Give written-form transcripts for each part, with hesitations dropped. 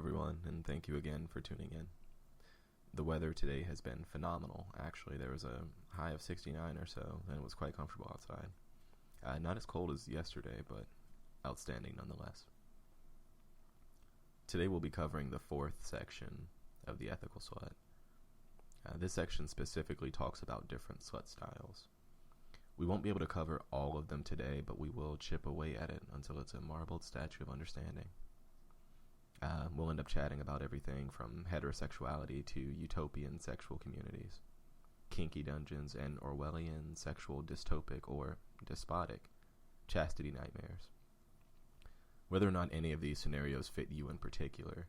everyone, and thank you again for tuning in. The weather today has been phenomenal. Actually, there was a high of 69 or so, and it was quite comfortable outside. Not as cold as yesterday, but outstanding nonetheless. Today we'll be covering the fourth section of The Ethical Slut. This section specifically talks about different slut styles. We won't be able to cover all of them today, but we will chip away at it until it's a marbled statue of understanding. We'll end up chatting about everything from heterosexuality to utopian sexual communities, kinky dungeons, and Orwellian sexual dystopic or despotic chastity nightmares. Whether or not any of these scenarios fit you in particular,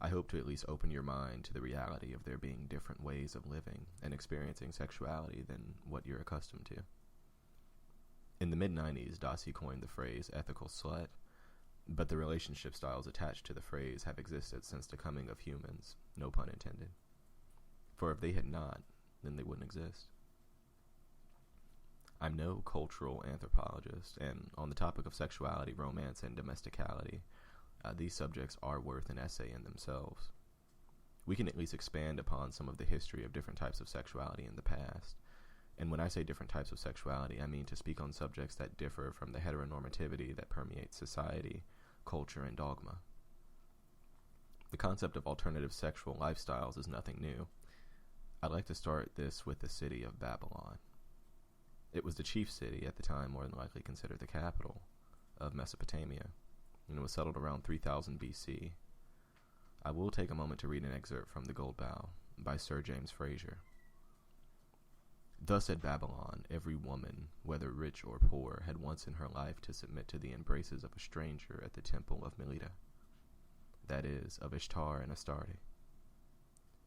I hope to at least open your mind to the reality of there being different ways of living and experiencing sexuality than what you're accustomed to. In the mid-90s, Dossie coined the phrase ethical slut, but the relationship styles attached to the phrase have existed since the coming of humans, no pun intended. For if they had not, then they wouldn't exist. I'm no cultural anthropologist, and on the topic of sexuality, romance, and domesticality, these subjects are worth an essay in themselves. We can at least expand upon some of the history of different types of sexuality in the past. And when I say different types of sexuality, I mean to speak on subjects that differ from the heteronormativity that permeates society, culture, and dogma. The concept of alternative sexual lifestyles is nothing new. I'd like to start this with the city of Babylon. It was the chief city at the time, more than likely considered the capital of Mesopotamia, and it was settled around 3000 BC. I will take a moment to read an excerpt from The Gold Bough by Sir James Frazer. Thus at Babylon, every woman, whether rich or poor, had once in her life to submit to the embraces of a stranger at the temple of Melita, that is, of Ishtar and Astarte,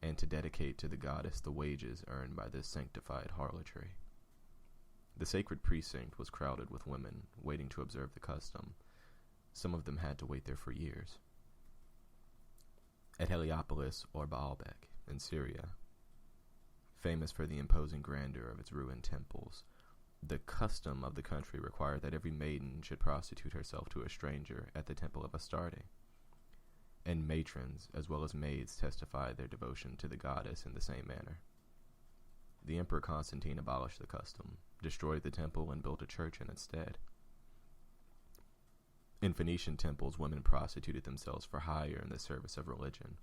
and to dedicate to the goddess the wages earned by this sanctified harlotry. The sacred precinct was crowded with women waiting to observe the custom. Some of them had to wait there for years. At Heliopolis or Baalbek in Syria, famous for the imposing grandeur of its ruined temples, the custom of the country required that every maiden should prostitute herself to a stranger at the temple of Astarte, and matrons as well as maids testified their devotion to the goddess in the same manner. The Emperor Constantine abolished the custom, destroyed the temple, and built a church in its stead. In Phoenician temples, women prostituted themselves for hire in the service of religion,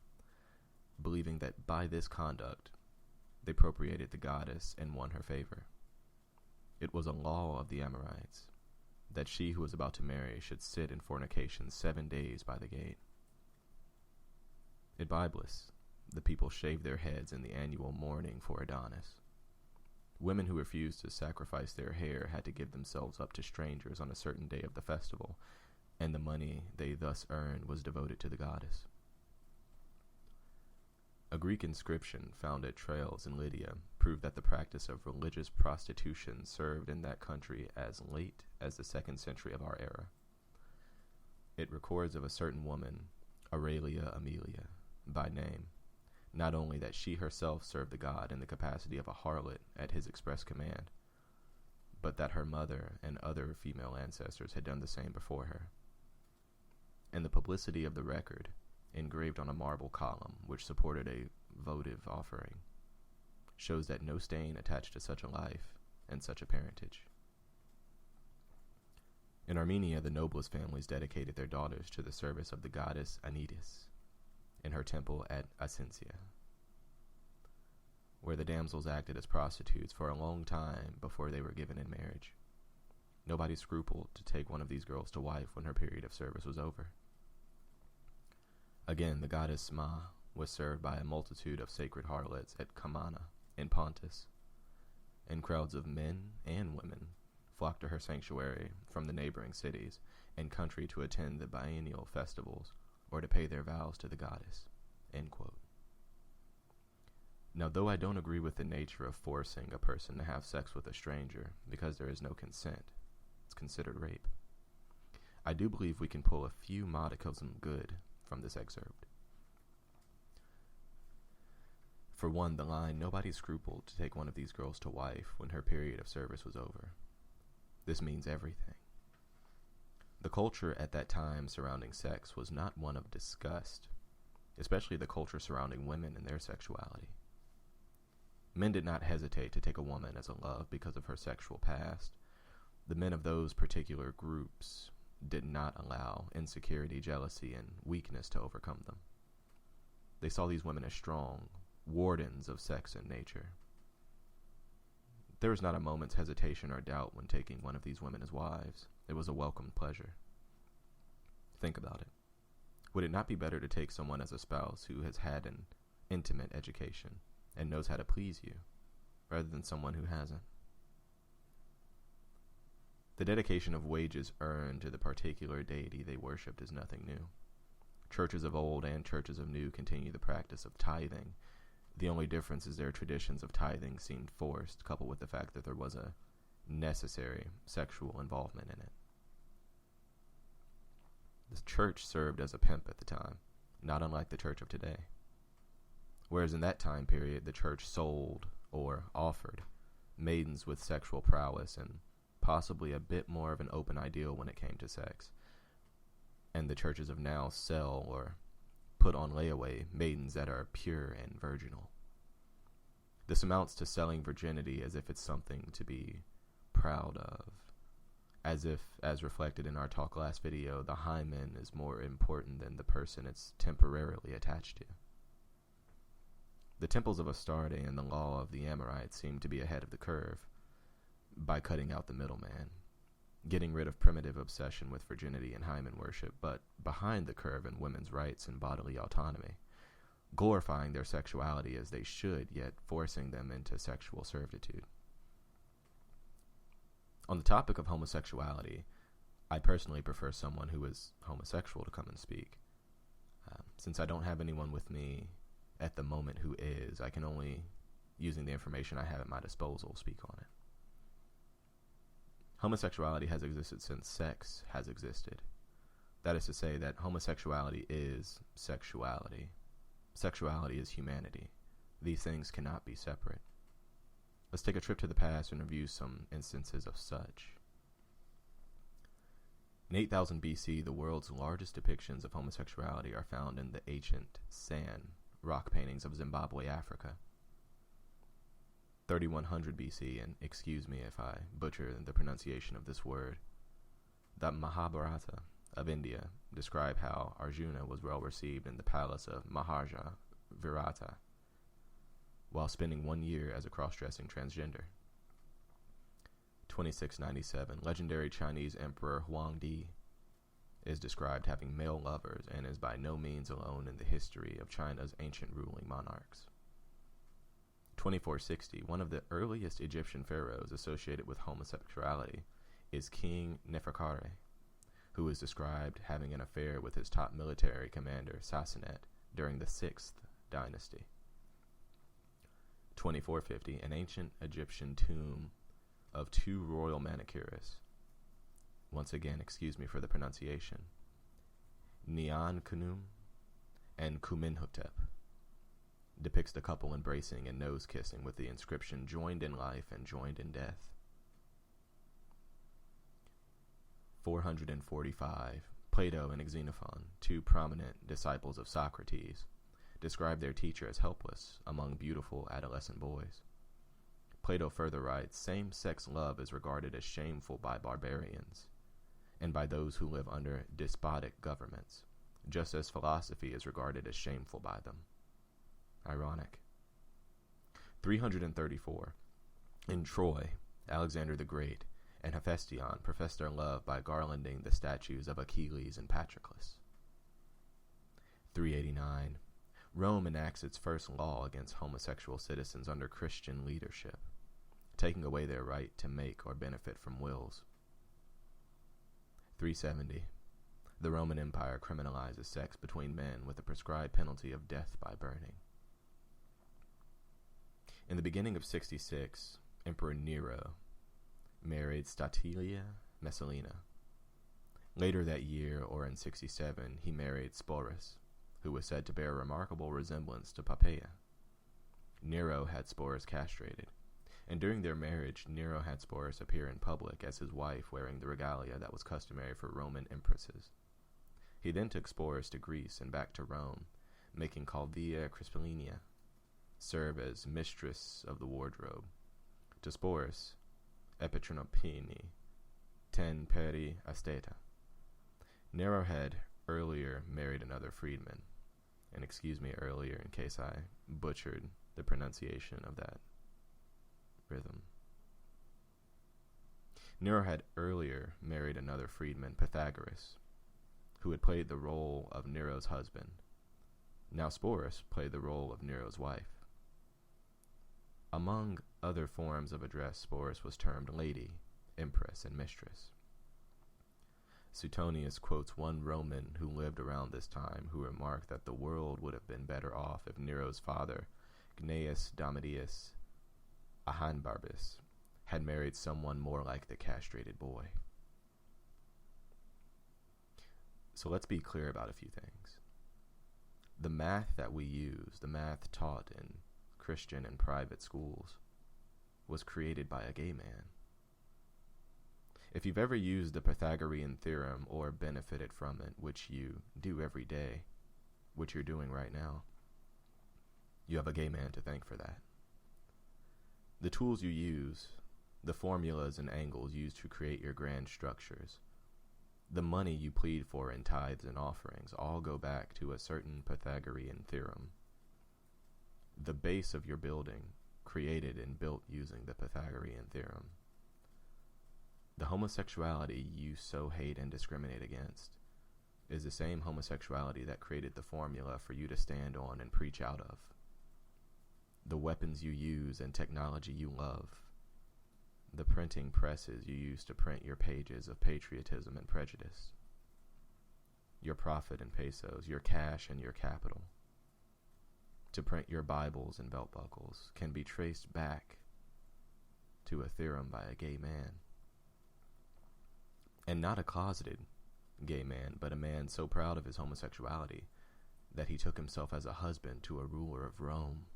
believing that by this conduct they appropriated the goddess and won her favor. It was a law of the Amorites that she who was about to marry should sit in fornication 7 days by the gate. At Byblus, the people shaved their heads in the annual mourning for Adonis. Women who refused to sacrifice their hair had to give themselves up to strangers on a certain day of the festival, and the money they thus earned was devoted to the goddess. A Greek inscription found at Tralles in Lydia proved that the practice of religious prostitution served in that country as late as the 2nd century of our era. It records of a certain woman, Aurelia Amelia, by name, not only that she herself served the god in the capacity of a harlot at his express command, but that her mother and other female ancestors had done the same before her. And the publicity of the record, engraved on a marble column which supported a votive offering, shows that no stain attached to such a life and such a parentage. In Armenia, the noblest families dedicated their daughters to the service of the goddess Anitis in her temple at Asensia, where the damsels acted as prostitutes for a long time before they were given in marriage. Nobody scrupled to take one of these girls to wife when her period of service was over. Again, the goddess Ma was served by a multitude of sacred harlots at Kamana in Pontus, and crowds of men and women flocked to her sanctuary from the neighboring cities and country to attend the biennial festivals or to pay their vows to the goddess." End quote. Now, though I don't agree with the nature of forcing a person to have sex with a stranger because there is no consent, it's considered rape, I do believe we can pull a few modicum good from this excerpt. For one, the line, "Nobody scrupled to take one of these girls to wife when her period of service was over." This means everything. The culture at that time surrounding sex was not one of disgust, especially the culture surrounding women and their sexuality. Men did not hesitate to take a woman as a love because of her sexual past. The men of those particular groups did not allow insecurity, jealousy, and weakness to overcome them. They saw these women as strong, wardens of sex and nature. There was not a moment's hesitation or doubt when taking one of these women as wives. It was a welcome pleasure. Think about it. Would it not be better to take someone as a spouse who has had an intimate education and knows how to please you, rather than someone who hasn't? The dedication of wages earned to the particular deity they worshipped is nothing new. Churches of old and churches of new continue the practice of tithing. The only difference is their traditions of tithing seemed forced, coupled with the fact that there was a necessary sexual involvement in it. The church served as a pimp at the time, not unlike the church of today. Whereas in that time period, the church sold or offered maidens with sexual prowess and possibly a bit more of an open ideal when it came to sex. And the churches of now sell or put on layaway maidens that are pure and virginal. This amounts to selling virginity as if it's something to be proud of. As if, as reflected in our talk last video, the hymen is more important than the person it's temporarily attached to. The temples of Astarte and the law of the Amorites seem to be ahead of the curve by cutting out the middleman, getting rid of primitive obsession with virginity and hymen worship, but behind the curve in women's rights and bodily autonomy, glorifying their sexuality as they should, yet forcing them into sexual servitude. On the topic of homosexuality, I personally prefer someone who is homosexual to come and speak. Since I don't have anyone with me at the moment who is, I can only, using the information I have at my disposal, speak on it. Homosexuality has existed since sex has existed. That is to say that homosexuality is sexuality. Sexuality is humanity. These things cannot be separate. Let's take a trip to the past and review some instances of such. In 8000 BC, the world's largest depictions of homosexuality are found in the ancient San rock paintings of Zimbabwe, Africa. 3100 BC, and excuse me if I butcher the pronunciation of this word, the Mahabharata of India describe how Arjuna was well received in the palace of Maharaja Virata while spending 1 year as a cross-dressing transgender. 2697, legendary Chinese Emperor Huangdi is described having male lovers and is by no means alone in the history of China's ancient ruling monarchs. 2460, one of the earliest Egyptian pharaohs associated with homosexuality is King Neferkare, who is described having an affair with his top military commander, Sasinet, during the 6th dynasty. 2450, an ancient Egyptian tomb of two royal manicurists. Once again, excuse me for the pronunciation. Neankunum and Kumenhotep depicts the couple embracing and nose-kissing with the inscription, joined in life and joined in death. 445, Plato and Xenophon, two prominent disciples of Socrates, describe their teacher as helpless among beautiful adolescent boys. Plato further writes, same-sex love is regarded as shameful by barbarians and by those who live under despotic governments, just as philosophy is regarded as shameful by them. Ironic. 334. In Troy, Alexander the Great and Hephaestion profess their love by garlanding the statues of Achilles and Patroclus. 389. Rome enacts its first law against homosexual citizens under Christian leadership, taking away their right to make or benefit from wills. 370. The Roman Empire criminalizes sex between men with the prescribed penalty of death by burning. In the beginning of 66, Emperor Nero married Statilia Messalina. Later that year, or in 67, he married Sporus, who was said to bear a remarkable resemblance to Poppaea. Nero had Sporus castrated, and during their marriage, Nero had Sporus appear in public as his wife wearing the regalia that was customary for Roman empresses. He then took Sporus to Greece and back to Rome, making Calvia Crispiniana serve as mistress of the wardrobe. To Sporus, Epitronopini, ten peri asteta. Nero had earlier married another freedman, and excuse me earlier in case I butchered the pronunciation of that rhythm. Nero had earlier married another freedman, Pythagoras, who had played the role of Nero's husband. Now Sporus played the role of Nero's wife. Among other forms of address, Sporus was termed lady, empress, and mistress. Suetonius quotes one Roman who lived around this time who remarked that the world would have been better off if Nero's father, Gnaeus Domitius Ahanbarbus, had married someone more like the castrated boy. So let's be clear about a few things. The math that we use, the math taught in Christian and private schools, was created by a gay man. If you've ever used the Pythagorean theorem or benefited from it, which you do every day, which you're doing right now, you have a gay man to thank for that. The tools you use, the formulas and angles used to create your grand structures, the money you plead for in tithes and offerings, all go back to a certain Pythagorean theorem. The base of your building, created and built using the Pythagorean theorem. The homosexuality you so hate and discriminate against is the same homosexuality that created the formula for you to stand on and preach out of. The weapons you use and technology you love, the printing presses you use to print your pages of patriotism and prejudice, your profit in pesos, your cash and your capital, to print your Bibles and belt buckles, can be traced back to a theorem by a gay man. And not a closeted gay man, but a man so proud of his homosexuality that he took himself as a husband to a ruler of Rome,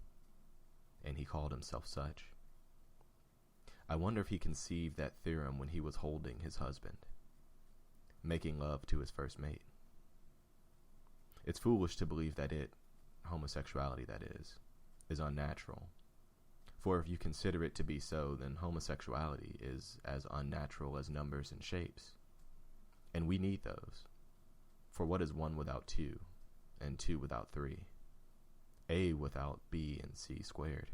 and he called himself such. I wonder if he conceived that theorem when he was holding his husband, making love to his first mate. It's foolish to believe that homosexuality that is unnatural. For if you consider it to be so, then homosexuality is as unnatural as numbers and shapes. And we need those. For what is 1 without 2, and 2 without 3? A without B and C squared.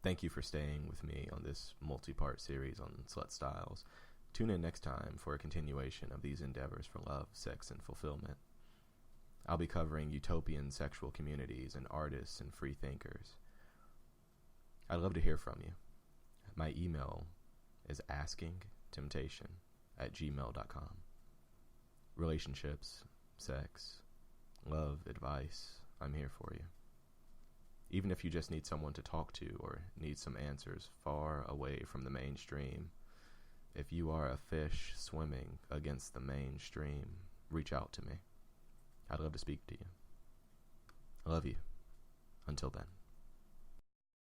Thank you for staying with me on this multi-part series on slut styles. Tune in next time for a continuation of these endeavors for love, sex, and fulfillment. I'll be covering utopian sexual communities and artists and free thinkers. I'd love to hear from you. My email is askingtemptation@gmail.com. Relationships, sex, love, advice, I'm here for you. Even if you just need someone to talk to or need some answers far away from the mainstream, if you are a fish swimming against the mainstream, reach out to me. I'd love to speak to you. I love you. Until then.